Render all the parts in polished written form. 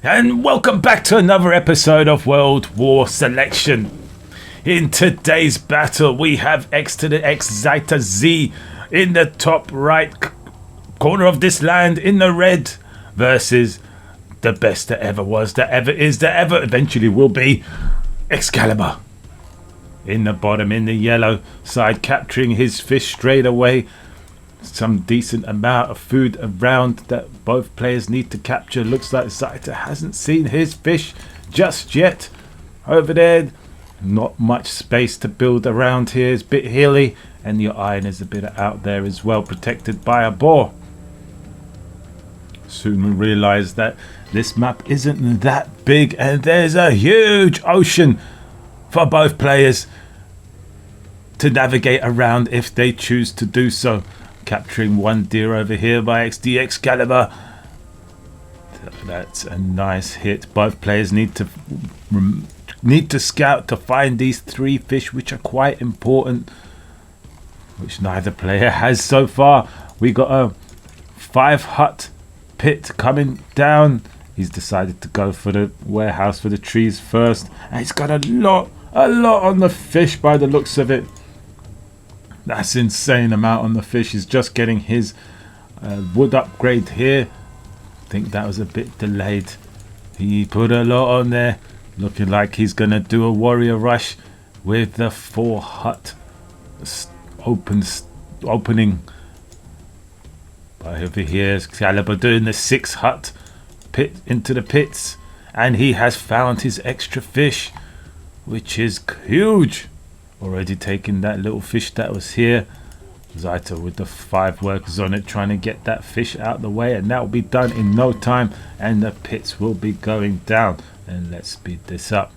and welcome back to another episode of World War Selection. In today's battle, we have X to the X Zeta Z in the top right corner of this land in the red versus the best that ever was, that ever is, that ever eventually will be, XKaLiBaR. In the bottom, in the yellow side, capturing his fish straight away. Some decent amount of food around that both players need to capture. Looks like Zeta hasn't seen his fish just yet. Over there, not much space to build around here. It's a bit hilly, and your iron is a bit out there as well, protected by a boar. Soon we realise that this map isn't that big, and there's a huge ocean for both players to navigate around if they choose to do so. Capturing one deer over here by XKaLiBaR. That's a nice hit. Both players need to scout to find these three fish, which are quite important, which neither player has so far. We got a 5-hut pit coming down. He's decided to go for the warehouse for the trees first, and he's got a lot on the fish by the looks of it. That's insane amount on the fish. He's just getting his wood upgrade here. I think that was a bit delayed. He put a lot on there. Looking like he's going to do a warrior rush with the 4-hut opening. But over here is XKaLiBaR doing the 6-hut pit into the pits. And he has found his extra fish, which is huge. Already taking that little fish that was here. Zeta with the 5 workers on it, trying to get that fish out the way, and that will be done in no time, and the pits will be going down. And let's speed this up.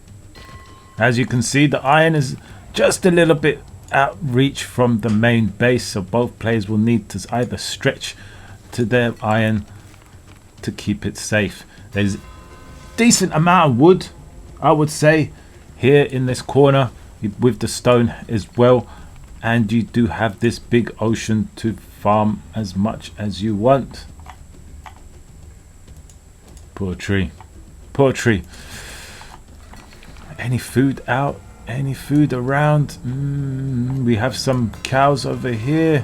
As you can see, the iron is just a little bit out reach from the main base, so both players will need to either stretch to their iron to keep it safe. There's decent amount of wood, I would say, here in this corner with the stone as well, and you do have this big ocean to farm as much as you want. Poor tree. Any food out? Any food around? We have some cows over here.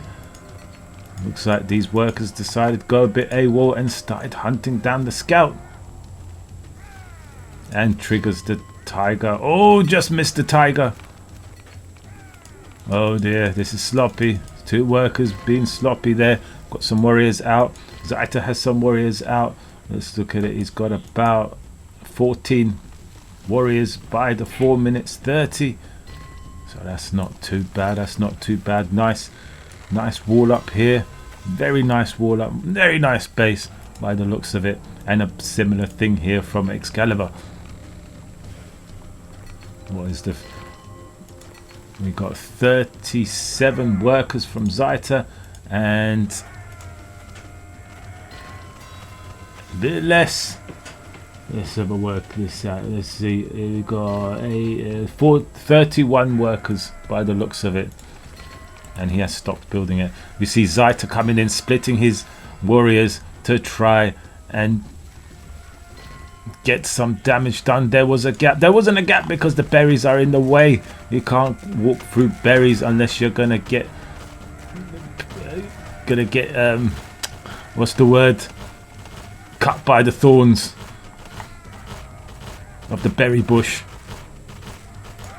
Looks like these workers decided to go a bit AWOL and started hunting down the scout, and triggers the tiger. Oh, just missed the tiger. Oh dear, this is sloppy. 2 workers being sloppy there. Got some warriors out. Zeta has some warriors out. Let's look at it. He's got about 14 warriors by the 4 minutes 30. So that's not too bad. Nice wall up here. Very nice wall up. Very nice base by the looks of it. And a similar thing here from XKaLiBaR. What is the... We got 37 workers from Zeta and a bit less. Let's have a work this out. Let's see. We got 31 workers by the looks of it, and he has stopped building it. We see Zeta coming in, splitting his warriors to try and get some damage done. There was a gap. There wasn't a gap because the berries are in the way. You can't walk through berries unless you're gonna get what's the word, cut by the thorns of the berry bush.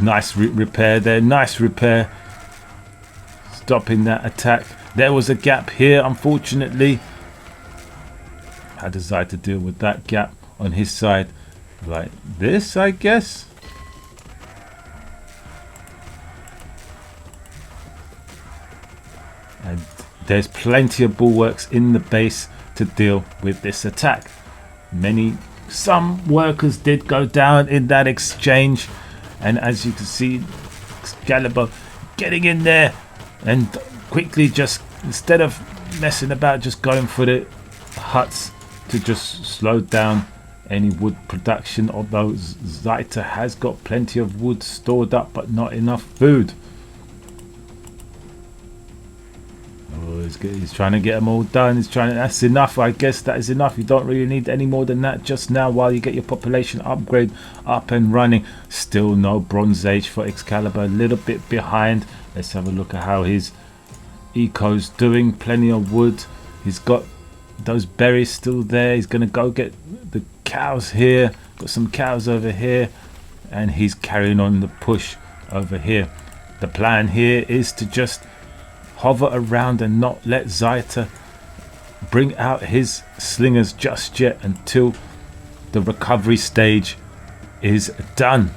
Nice repair there. Nice repair, stopping that attack. There was a gap here, unfortunately. How does Zeta deal with that gap on his side? Like this, I guess. And there's plenty of bulwarks in the base to deal with this attack. Some workers did go down in that exchange, and as you can see, XKaLiBaR getting in there and quickly, just instead of messing about, just going for the huts to just slow down any wood production, although Zeta has got plenty of wood stored up but not enough food. Oh he's trying to get them all done. That's enough, I guess. That is enough. You don't really need any more than that just now while you get your population upgrade up and running. Still no Bronze Age for XKaLiBaR, a little bit behind. Let's have a look at how his eco's doing. Plenty of wood. He's got those berries still there. He's gonna go get the cows here. Got some cows over here, and he's carrying on the push over here. The plan here is to just hover around and not let Xtya bring out his slingers just yet until the recovery stage is done,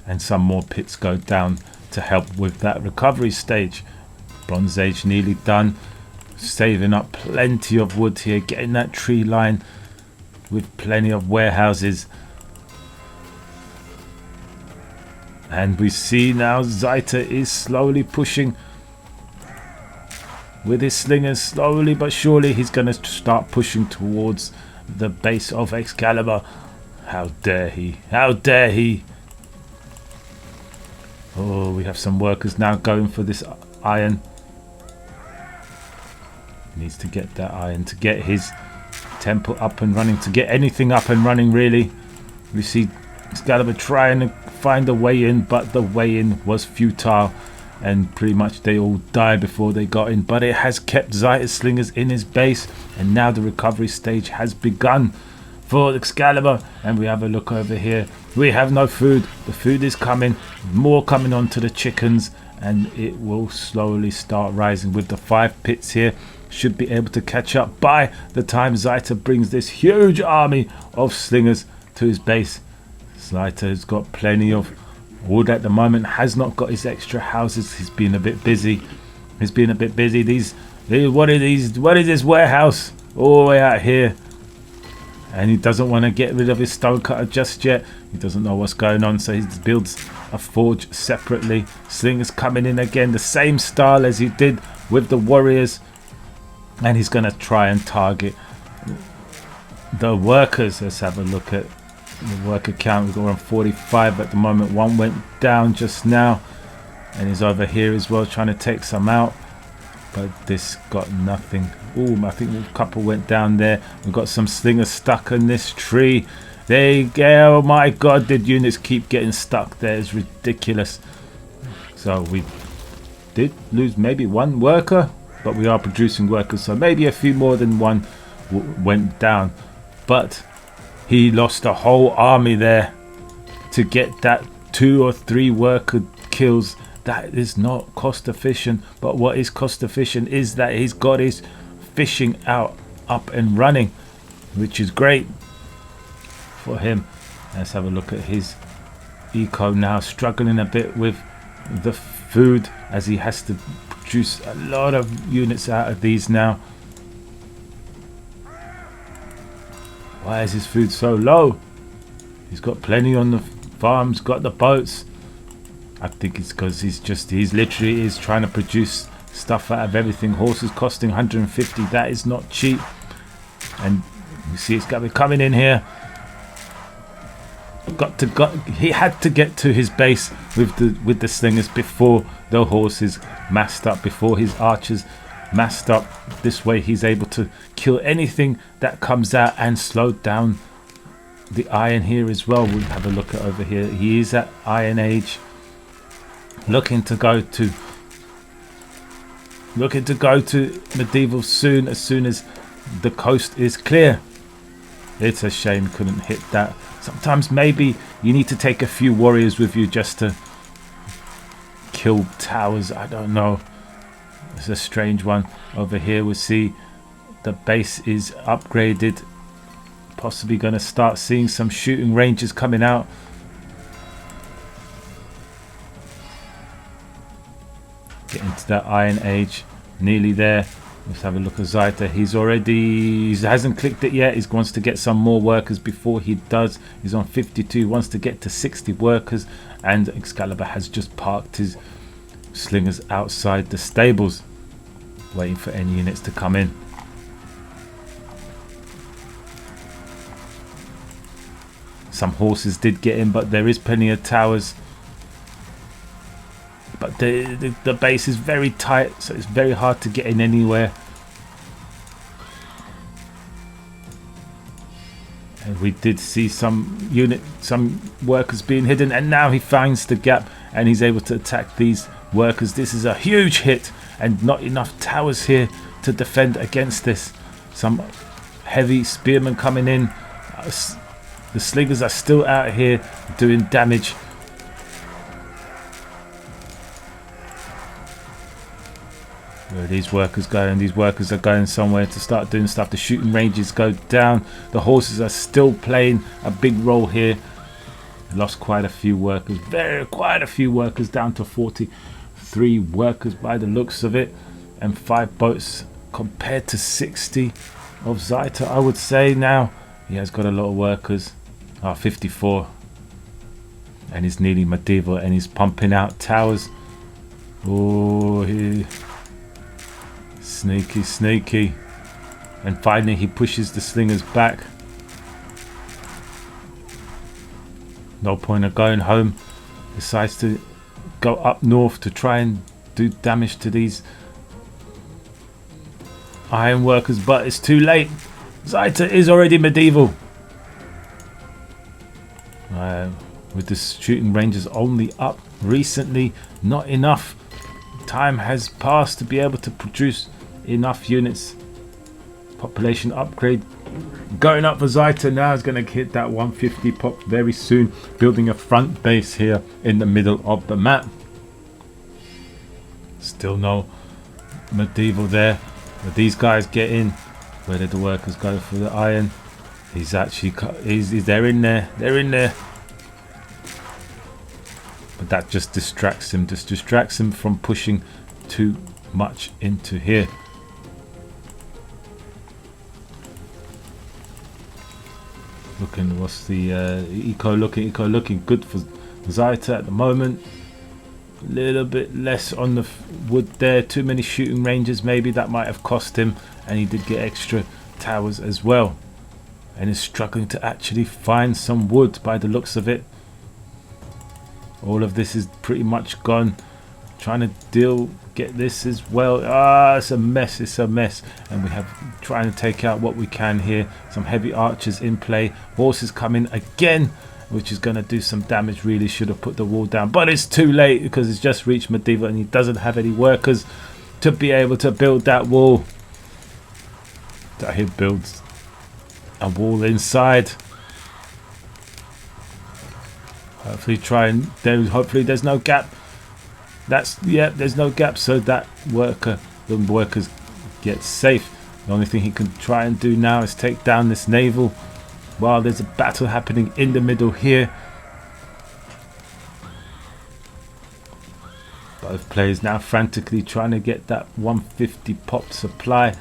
and some more pits go down to help with that recovery stage. Bronze Age nearly done, saving up plenty of wood here, getting that tree line with plenty of warehouses. And we see now Xtya is slowly pushing with his slingers. Slowly but surely he's going to start pushing towards the base of XKaLiBaR. How dare he? How dare he? Oh, we have some workers now going for this iron. He needs to get that iron to get his temple up and running, to get anything up and running really. We see XKaLiBaR trying to find a way in, but the way in was futile, and pretty much they all died before they got in. But it has kept Xtya's slingers in his base, and now the recovery stage has begun for XKaLiBaR. And we have a look over here. We have no food. The food is coming, more coming on to the chickens, and it will slowly start rising with the 5 pits here. Should be able to catch up by the time Xtya brings this huge army of slingers to his base. Xtya has got plenty of wood at the moment, has not got his extra houses. He's been a bit busy. What is this warehouse all the way out here? And he doesn't want to get rid of his stonecutter just yet. He doesn't know what's going on, so he builds a forge separately. Slingers coming in again, the same style as he did with the warriors. And he's going to try and target the workers. Let's have a look at the worker count. We've got around 45 at the moment. One went down just now, and he's over here as well trying to take some out, but this got nothing. Oh, I think a couple went down there. We've got some slingers stuck in this tree. They go. Oh my god, the units keep getting stuck there. It's ridiculous. So we did lose maybe one worker, but we are producing workers, so maybe a few more than one went down. But he lost a whole army there to get that 2 or 3 worker kills. That is not cost efficient, but what is cost efficient is that he's got his fishing out up and running, which is great for him. Let's have a look at his eco now, struggling a bit with the food as he has to produce a lot of units out of these now. Why is his food so low? He's got plenty on the farms, got the boats. I think it's because he's literally trying to produce stuff out of everything. Horses costing 150, that is not cheap. And you see it's got to be coming in here. He had to get to his base with the slingers before the horses massed up, before his archers massed up. This way he's able to kill anything that comes out and slow down the iron here as well. We'll have a look at over here. He is at Iron Age, looking to go to medieval soon, as soon as the coast is clear. It's a shame couldn't hit that. Sometimes maybe you need to take a few warriors with you just to kill towers. I don't know. It's a strange one. Over here we see the base is upgraded. Possibly going to start seeing some shooting ranges coming out. Get into that Iron Age. Nearly there. Let's have a look at Xtya. He hasn't clicked it yet. He wants to get some more workers before he does. He's on 52, wants to get to 60 workers, and XKaLiBaR has just parked his slingers outside the stables, waiting for any units to come in. Some horses did get in, but there is plenty of towers. But the base is very tight, so it's very hard to get in anywhere. And we did see some workers being hidden, and now he finds the gap and he's able to attack these workers. This is a huge hit, and not enough towers here to defend against this. Some heavy spearmen coming in. The slingers are still out here doing damage. Where are these workers going? These workers are going somewhere to start doing stuff. The shooting ranges go down. The horses are still playing a big role here. Lost quite a few workers. Quite a few workers, down to 43 workers by the looks of it. And 5 boats compared to 60 of Xtya, I would say. Now he has got a lot of workers. 54. And he's needing medieval, and he's pumping out towers. Oh, sneaky. And finally he pushes the slingers back. No point of going home. Decides to go up north to try and do damage to these iron workers, but it's too late. Xtya is already medieval. With the shooting ranges only up recently, not enough time has passed to be able to produce enough units. Population upgrade going up for Xtya now is going to hit that 150 pop very soon, building a front base here in the middle of the map. Still no medieval there, but these guys get in. Where did the workers go for the iron? He's actually they're in there. But that just distracts him from pushing too much into here. Looking, what's the eco looking good for Xtya at the moment. A little bit less on the wood there. Too many shooting ranges, maybe that might have cost him, and he did get extra towers as well. And is struggling to actually find some wood by the looks of it. All of this is pretty much gone. Trying to get this as well. It's a mess. And we have trying to take out what we can here. Some heavy archers in play. Horses coming again, which is going to do some damage. Really should have put the wall down, but it's too late because it's just reached medieval and he doesn't have any workers to be able to build that wall. That he builds a wall inside. Hopefully there's no gap. There's no gap, so that the workers get safe. The only thing he can try and do now is take down this naval while there's a battle happening in the middle here. Both players now frantically trying to get that 150 pop supply.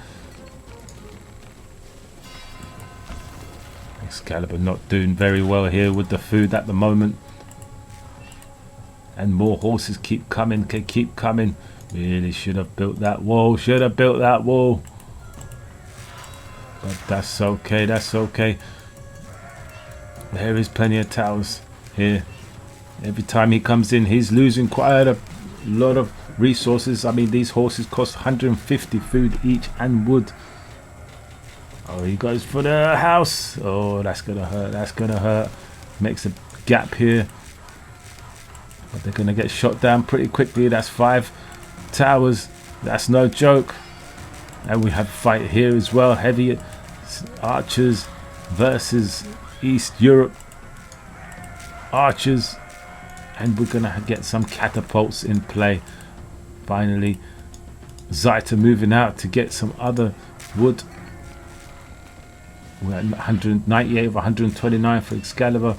XKaLiBaR not doing very well here with the food at the moment. And more horses keep coming. Really should have built that wall. But that's okay. There is plenty of towers here. Every time he comes in, he's losing quite a lot of resources. I mean, these horses cost 150 food each and wood. Oh, he goes for the house. Oh, that's gonna hurt. Makes a gap here. But they're gonna get shot down pretty quickly. That's 5 towers. That's no joke. And we have a fight here as well. Heavy archers versus East Europe archers. And we're gonna get some catapults in play. Finally, Xtya moving out to get some other wood. We're at 198 of 129 for XKaLiBaR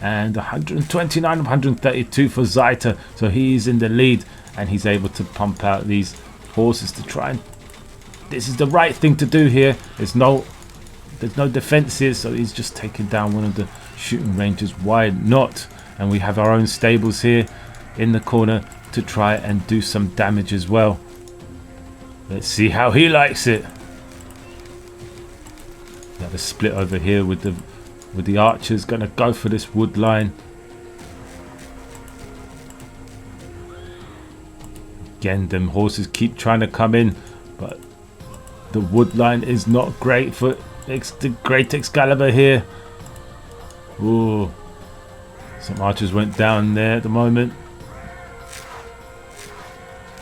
and 129 of 132 for Xtya. So he's in the lead and he's able to pump out these horses to try and... This is the right thing to do here. There's no defenses, so he's just taking down one of the shooting ranges. Why not? And we have our own stables here in the corner to try and do some damage as well. Let's see how he likes it. We have a split over here with the archers. Gonna go for this wood line. Again, them horses keep trying to come in, but the wood line is not great for the great XKaLiBaR here. Ooh, some archers went down there at the moment.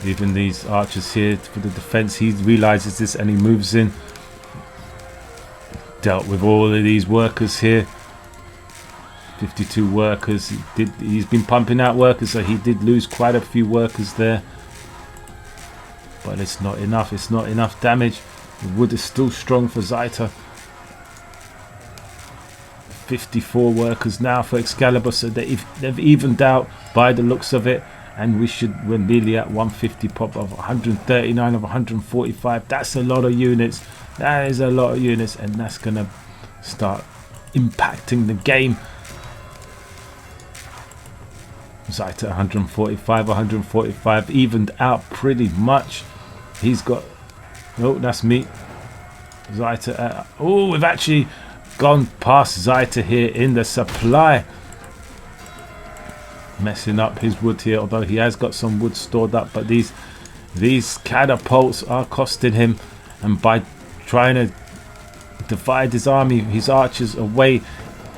Even these archers here for the defense, he realizes this and he moves in. Dealt with all of these workers here. 52 workers. He's been pumping out workers, so he did lose quite a few workers there. But it's not enough. It's not enough damage. The wood is still strong for Xtya. 54 workers now for XKaLiBaR, so they've evened out by the looks of it. And we're nearly at 150 pop of 139 of 145. That's a lot of units. That is a lot of units, and that's gonna start impacting the game. Xtya 145, 145, evened out pretty much. He's got, oh, that's me. Xtya, oh, we've actually gone past Xtya here in the supply. Messing up his wood here, although he has got some wood stored up, but these catapults are costing him, and by trying to divide his army, his archers away,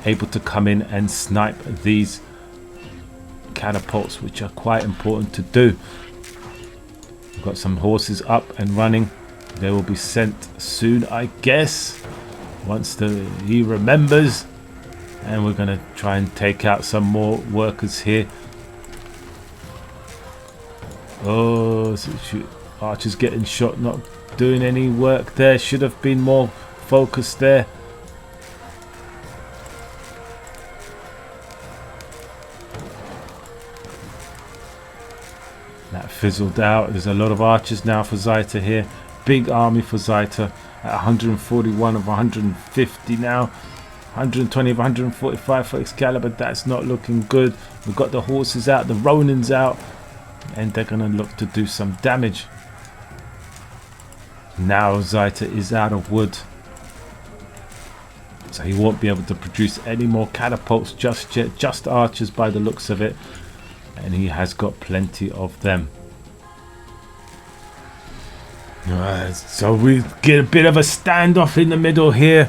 able to come in and snipe these catapults, which are quite important to do. We've got some horses up and running. They will be sent soon, I guess, once he remembers. And we're going to try and take out some more workers here. Oh, archers getting shot, not doing any work there. Should have been more focused there. That fizzled out. There's a lot of archers now for Xtya here. Big army for Xtya at 141 of 150 now. 120 of 145 for XKaLiBaR. That's not looking good. We've got the horses out, the Ronins out, and they're going to look to do some damage. Now Xtya is out of wood, so he won't be able to produce any more catapults just yet. Just archers by the looks of it, and he has got plenty of them. So we get a bit of a standoff in the middle here.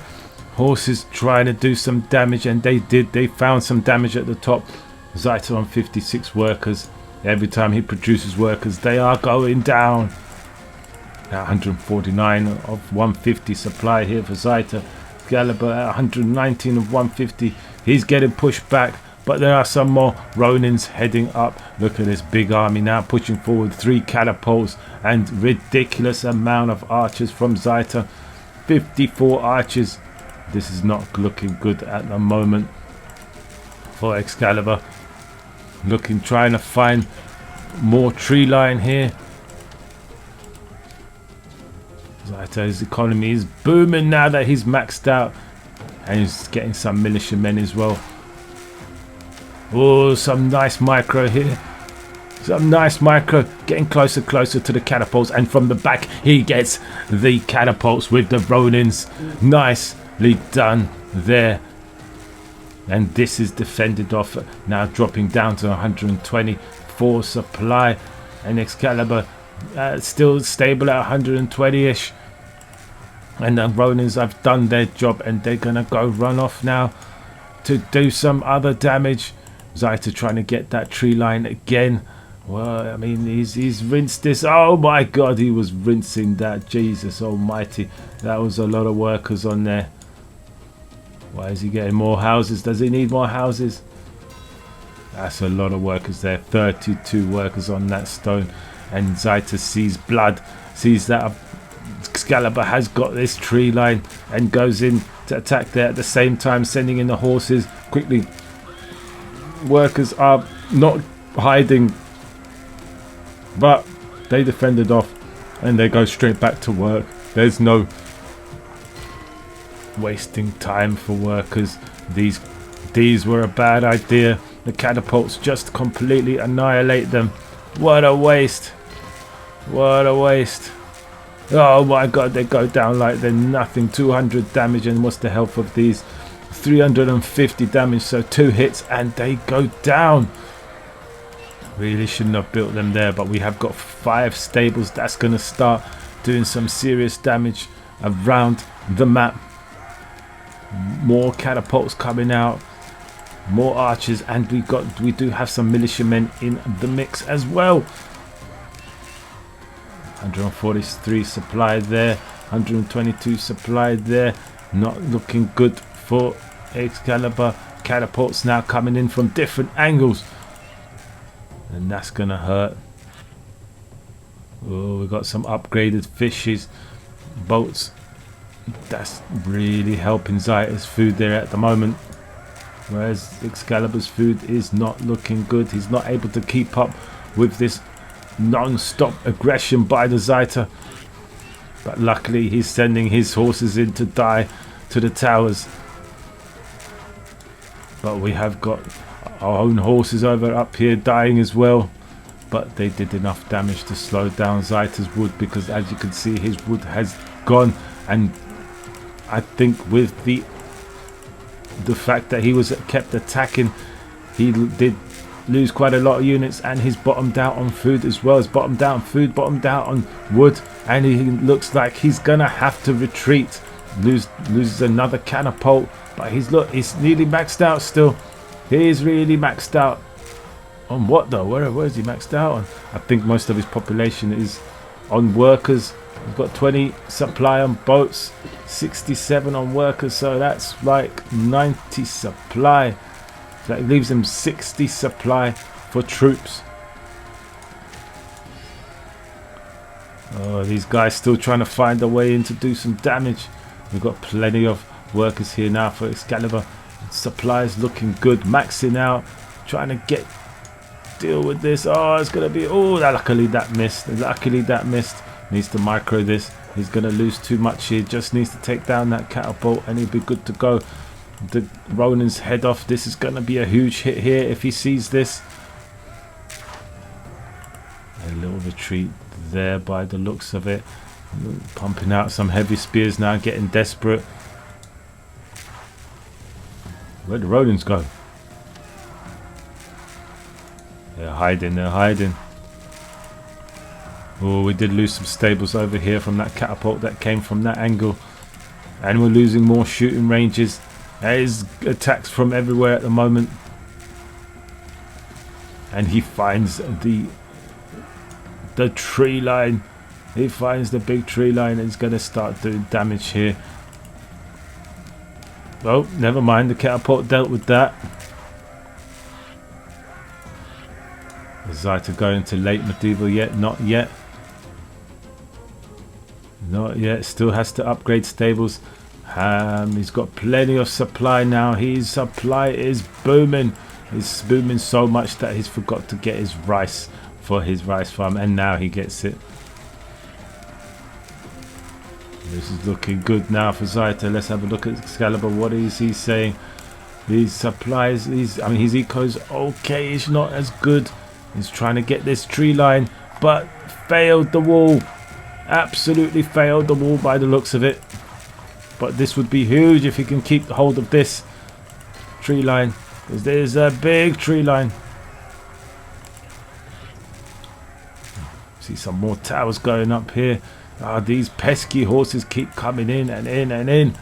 Horses trying to do some damage, and they did. They found some damage at the top. Xtya on 56 workers. Every time he produces workers, they are going down. 149 of 150 supply here for Xtya. XKaLiBaR at 119 of 150. He's getting pushed back, but there are some more Ronins heading up. Look at this big army now pushing forward. 3 catapults and ridiculous amount of archers from Xtya. 54 archers. This is not looking good at the moment for XKaLiBaR. Trying to find more tree line here. Xtya's economy is booming now that he's maxed out, and he's getting some militiamen as well. Oh, some nice micro here. Some nice micro, getting closer to the catapults, and from the back he gets the catapults with the Ronins. Nicely done there. And this is defended off, now dropping down to 124 supply, and XKaLiBaR still stable at 120-ish. And the Ronins have done their job, and they're gonna go run off now to do some other damage. Xtya trying to get that tree line again. Well, I mean, he's rinsed this. Oh my god, he was rinsing that. Jesus almighty, that was a lot of workers on there. Why is he getting more houses? Does he need more houses? That's a lot of workers there. 32 workers on that stone. And Xtya sees blood, sees that XKaLiBaR has got this tree line, and goes in to attack there at the same time, sending in the horses quickly. Workers are not hiding, but they defended off, and they go straight back to work. There's no wasting time for workers. These were a bad idea. The catapults just completely annihilate them. What a waste. What a waste. Oh my god, they go down like they're nothing. 200 damage, and what's the health of these? 350 damage, so 2 hits and they go down. Really shouldn't have built them there, but we have got 5 stables. That's going to start doing some serious damage around the map. More catapults coming out, more archers, and we do have some militiamen in the mix as well. 143 supply there, 122 supply there. Not looking good for XKaLiBaR. Catapults now coming in from different angles, and that's gonna hurt. Oh, we got some upgraded fishes, boats. That's really helping Zyta's food there at the moment, whereas XKaLiBaR's food is not looking good. He's not able to keep up with this non-stop aggression by the Zyta, but luckily he's sending his horses in to die to the towers. But we have got our own horses over up here dying as well, but they did enough damage to slow down Zyta's wood, because as you can see, his wood has gone. And I think with the fact that he was kept attacking, he did lose quite a lot of units, and he's bottomed out on food as well. He's bottomed out on food, bottomed out on wood, and he looks like he's gonna have to retreat. Loses another catapult, but he's nearly maxed out still. He is really maxed out. On what though? Where is he maxed out on? I think most of his population is on workers. He's got 20 supply on boats, 67 on workers, so that's like 90 supply. That leaves him 60 supply for troops. Oh, these guys still trying to find a way in to do some damage. We've got plenty of workers here now for XKaLiBaR. Supplies looking good, maxing out, trying to deal with this. Oh, it's gonna be, oh, luckily that missed. Luckily that missed. Needs to micro this. He's gonna lose too much here. Just needs to take down that catapult and he'll be good to go. The Ronin's head off. This is gonna be a huge hit here if he sees this. A little retreat there by the looks of it. Pumping out some heavy spears now, getting desperate. Where'd the Rodents go? They're hiding, they're hiding. Oh, we did lose some stables over here from that catapult that came from that angle. And we're losing more shooting ranges. There is attacks from everywhere at the moment. And he finds the tree line. He finds the big tree line and he's going to start doing damage here. Oh, never mind. The catapult dealt with that. Is Zyta going to late medieval yet? Not yet. Not yet. Still has to upgrade stables. He's got plenty of supply now. His supply is booming. He's booming so much that he's forgot to get his rice for his rice farm, and now he gets it. This is looking good now for Zyta. Let's have a look at XKaLiBaR. What is he saying? These supplies, his eco's okay. It's not as good. He's trying to get this tree line, but failed the wall. Absolutely failed the wall by the looks of it. But this would be huge if he can keep hold of this tree line, because there's a big tree line. See some more towers going up here. These pesky horses keep coming in and in and in.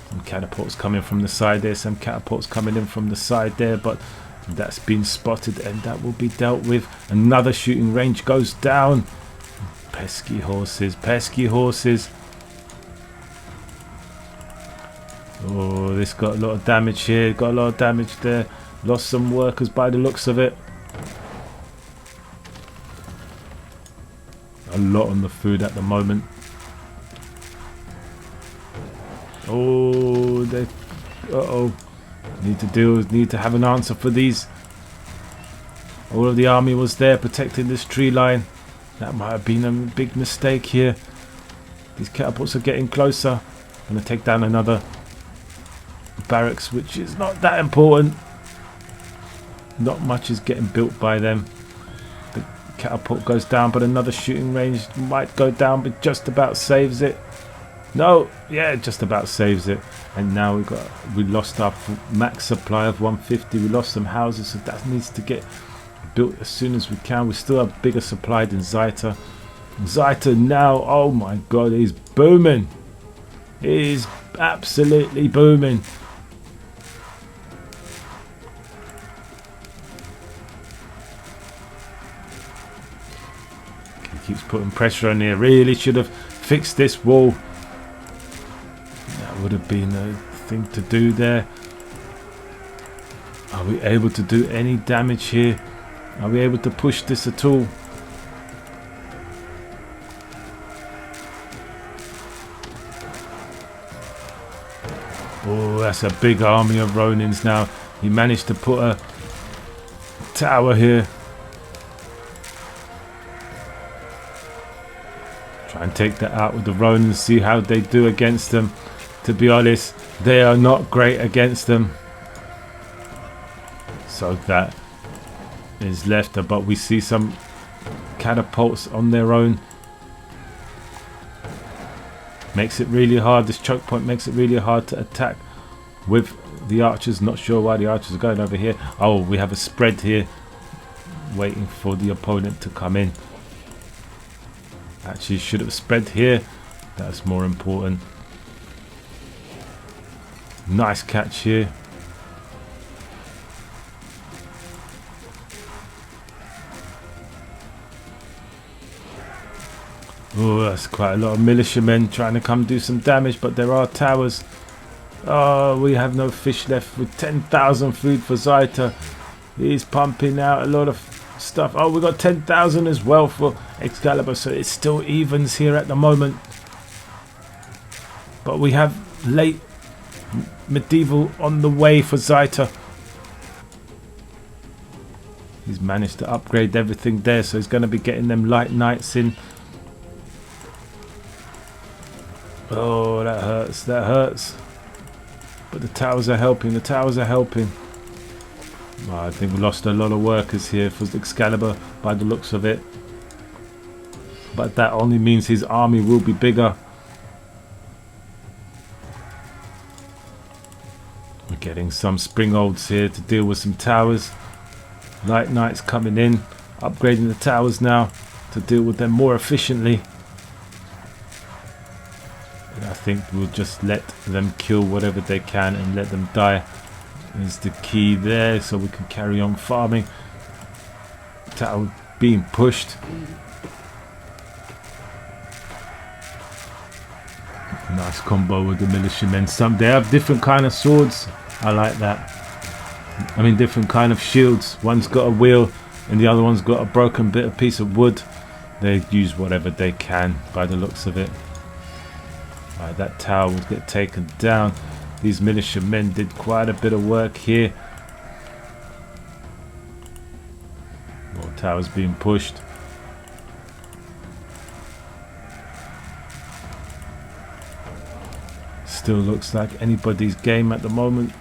Some catapults coming from the side there, some catapults coming in from the side there, but that's been spotted and that will be dealt with. Another shooting range goes down. Pesky horses, pesky horses. Oh, this got a lot of damage here, got a lot of damage there. Lost some workers by the looks of it. A lot on the food at the moment. Oh, they, need to have an answer for these. All of the army was there protecting this tree line. That might have been a big mistake here. These catapults are getting closer. I'm gonna take down another barracks, which is not that important. Not much is getting built by them. The catapult goes down, but another shooting range might go down, but just about saves it. No, yeah, just about saves it. And now we lost our max supply of 150. We lost some houses, so that needs to get built as soon as we can. We still have bigger supply than Xtya. Xtya now, oh my god, he's booming. He's absolutely booming. He keeps putting pressure on here. Really should have fixed this wall. That would have been a thing to do there. Are we able to do any damage here? Are we able to push this at all? Oh, that's a big army of Ronins now. He managed to put a tower here. Try and take that out with the Ronins, see how they do against them. To be honest, they are not great against them. So that is left, but we see some catapults on their own. Makes it really hard. This choke point makes it really hard to attack with the archers. Not sure why the archers are going over here. Oh, we have a spread here, waiting for the opponent to come in. Actually, should have spread here. That's more important. Nice catch here. Oh, that's quite a lot of militiamen trying to come do some damage, but there are towers. Oh, we have no fish left with 10,000 food for Xtya. He's pumping out a lot of stuff. Oh, we got 10,000 as well for XKaLiBaR, so it still evens here at the moment. But we have late medieval on the way for Xtya. He's managed to upgrade everything there, so he's going to be getting them light knights in. Oh, that hurts, that hurts. But the towers are helping, the towers are helping. Oh, I think we lost a lot of workers here for XKaLiBaR by the looks of it. But that only means his army will be bigger. We're getting some springolds here to deal with some towers. Light knights coming in, upgrading the towers now to deal with them more efficiently. I think we'll just let them kill whatever they can and let them die is the key there, so we can carry on farming. Tower being pushed. Nice combo with the militiamen. They have different kind of swords. I like that. I mean, different kind of shields. One's got a wheel and the other one's got a broken piece of wood. They use whatever they can by the looks of it. Right, that tower will get taken down. These militiamen did quite a bit of work here. More towers being pushed. Still looks like anybody's game at the moment.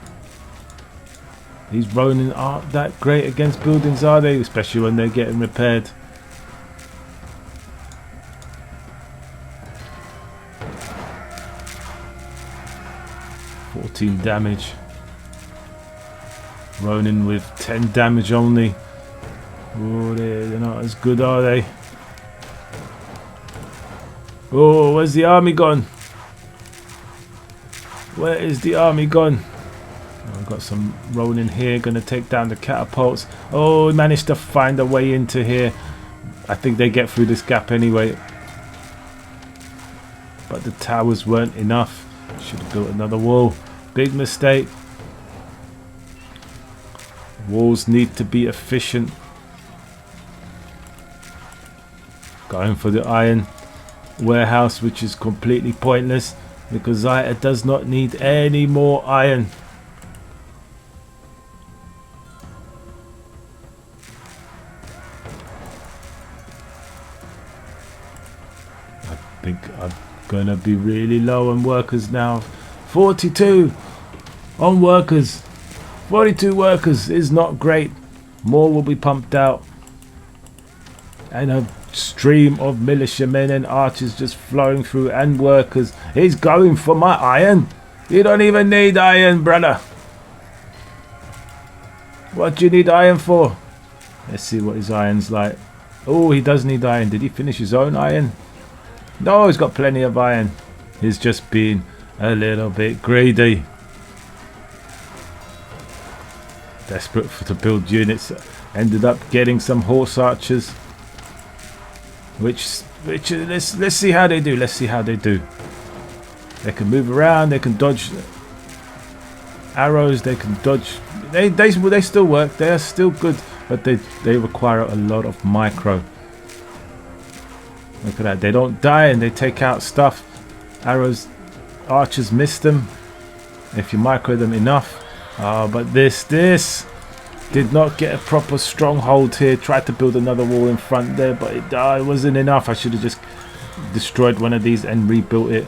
These Ronin aren't that great against buildings, are they? Especially when they're getting repaired. Damage. Ronin with 10 damage only. Oh, they're not as good, are they? Oh, where's the army gone? Where is the army gone? Oh, I've got some Ronin here, gonna take down the catapults. Oh, we managed to find a way into here. I think they get through this gap anyway. But the towers weren't enough. Should have built another wall. Big mistake. Walls need to be efficient. Going for the iron warehouse, which is completely pointless because Xtya does not need any more iron. I think I'm gonna be really low on workers now. 42 on workers. 42 workers is not great. More will be pumped out. And a stream of militiamen and archers just flowing through, and workers. He's going for my iron. You don't even need iron, brother. What do you need iron for? Let's see what his iron's like. Oh, he does need iron. Did he finish his own iron? No, he's got plenty of iron. He's just been a little bit greedy. Desperate to build units. Ended up getting some horse archers. Which let's see how they do. Let's see how they do. They can move around. They can dodge arrows. They can dodge. They still work. They are still good, but they require a lot of micro. Look at that. They don't die and they take out stuff. Arrows, archers miss them if you micro them enough. But this did not get a proper stronghold here. Tried to build another wall in front there, but it wasn't enough. I should have just destroyed one of these and rebuilt it.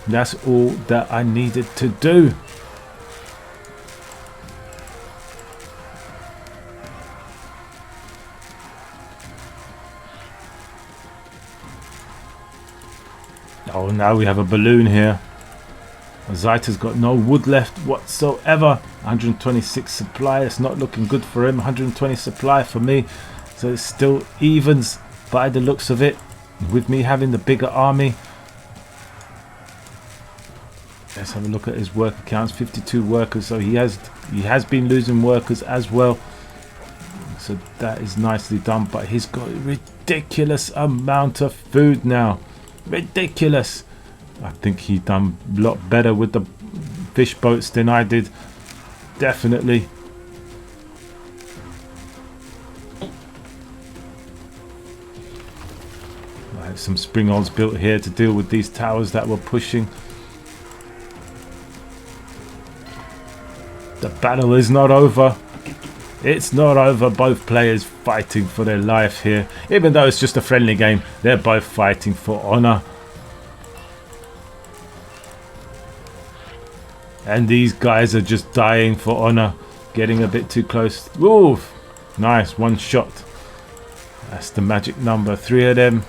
That's all that I needed to do. Oh, now we have a balloon here. Zita's got no wood left whatsoever. 126 supply. It's not looking good for him. 120 supply for me. So it still evens by the looks of it. With me having the bigger army. Let's have a look at his work accounts. 52 workers. So he has been losing workers as well. So that is nicely done. But he's got a ridiculous amount of food now. Ridiculous. I think he done a lot better with the fish boats than I did. Definitely. I have some springholes built here to deal with these towers that were pushing. The battle is not over. It's not over. Both players fighting for their life here. Even though it's just a friendly game, they're both fighting for honor. And these guys are just dying for honor. Getting a bit too close. Oof. Nice. One shot. That's the magic number. 3 of them.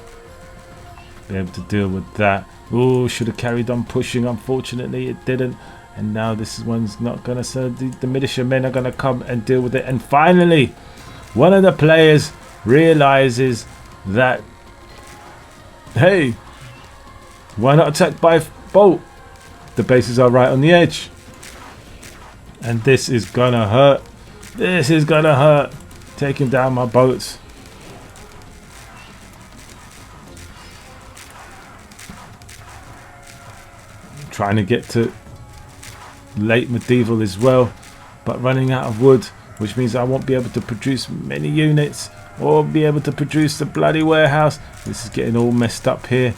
Be able to deal with that. Ooh, should have carried on pushing. Unfortunately, it didn't. And now this one's not going to serve. The militiamen are going to come and deal with it. And finally, one of the players realizes that, hey, why not attack by boat? The bases are right on the edge. And this is going to hurt. This is going to hurt. Taking down my boats. Trying to get to late medieval as well, but running out of wood, which means I won't be able to produce many units or be able to produce the bloody warehouse. This is getting all messed up here.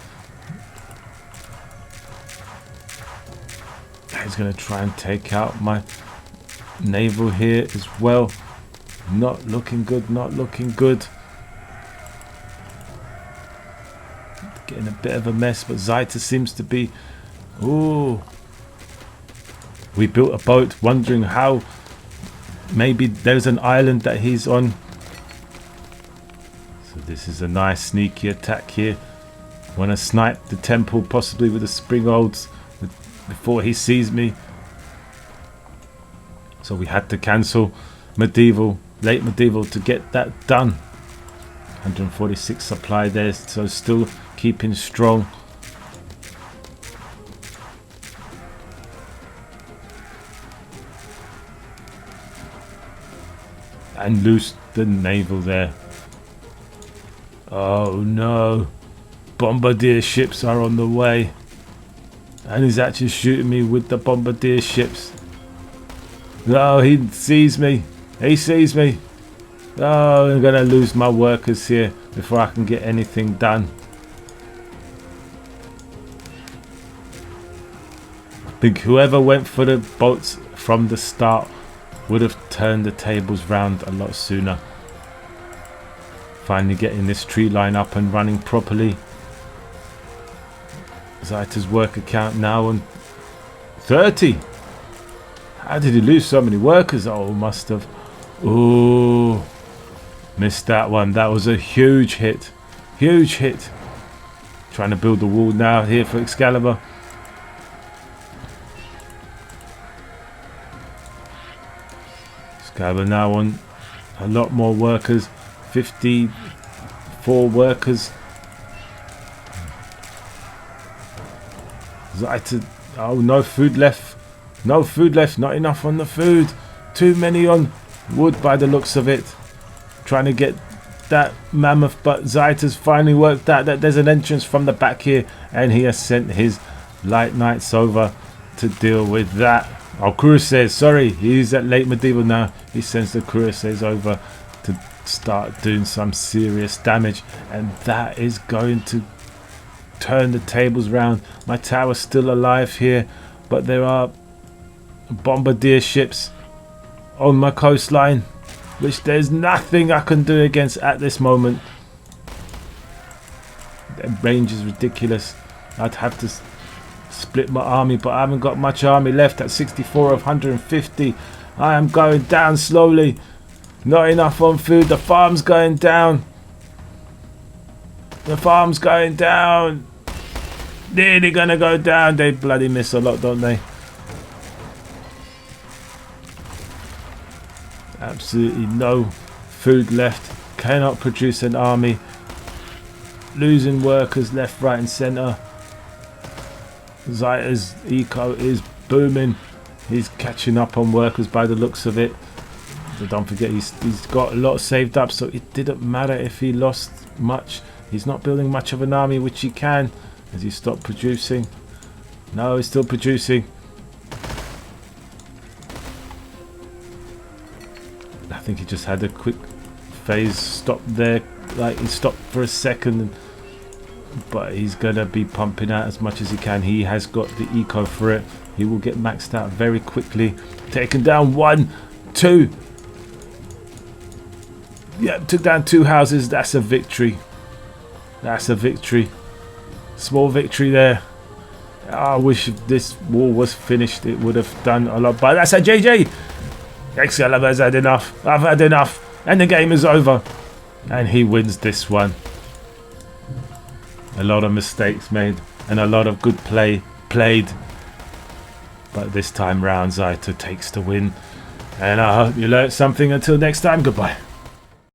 He's going to try and take out my naval here as well. Not looking good, not looking good. Getting a bit of a mess, but Zita seems to be... Ooh. We built a boat, wondering how maybe there's an island that he's on. So this is a nice sneaky attack here. Want to snipe the temple, possibly with the springholds before he sees me. So we had to cancel medieval, late medieval to get that done. 146 supply there, so still keeping strong. And loose the naval there. Oh no. Bombardier ships are on the way. And he's actually shooting me with the bombardier ships. No, he sees me. He sees me. Oh, I'm going to lose my workers here before I can get anything done. I think whoever went for the boats from the start would have turned the tables round a lot sooner. Finally getting this tree line up and running properly. Zita's work account now on 30. How did he lose so many workers? Oh, must have. Ooh, missed that one. That was a huge hit. Huge hit. Trying to build the wall now here for XKaLiBaR. XKaLiBaR now on a lot more workers. 54 workers. Zayta, oh, no food left. No food left. Not enough on the food. Too many on wood by the looks of it. Trying to get that mammoth, but Zayta's finally worked out that there's an entrance from the back here, and he has sent his light knights over to deal with that. Oh, cuirassiers, sorry, he's at late medieval now. He sends the cuirassiers over to start doing some serious damage, and that is going to turn the tables round. My tower's still alive here, but there are bombardier ships on my coastline, which there's nothing I can do against at this moment. The range is ridiculous. I'd have to split my army, but I haven't got much army left at 64 of 150. I am going down slowly. Not enough on food. The farm's going down. The farm's going down. Nearly gonna go down. They bloody miss a lot, don't they? Absolutely no food left. Cannot produce an army. Losing workers left, right and centre. Zayta's eco is booming. He's catching up on workers by the looks of it. So don't forget, he's got a lot saved up, so it didn't matter if he lost much. He's not building much of an army, which he can. Has he stopped producing? No, he's still producing. I think he just had a quick phase stop there, like he stopped for a second, but he's gonna be pumping out as much as he can. He has got the eco for it. He will get maxed out very quickly. Taken down 1, 2. Yeah, took down 2 houses. That's a victory. That's a victory. Small victory there. I wish this war was finished. It would have done a lot. But that's a JJ. XKaLiBaR's had enough. I've had enough. And the game is over. And he wins this one. A lot of mistakes made. And a lot of good play played. But this time round, Zayta takes the win. And I hope you learned something. Until next time, goodbye.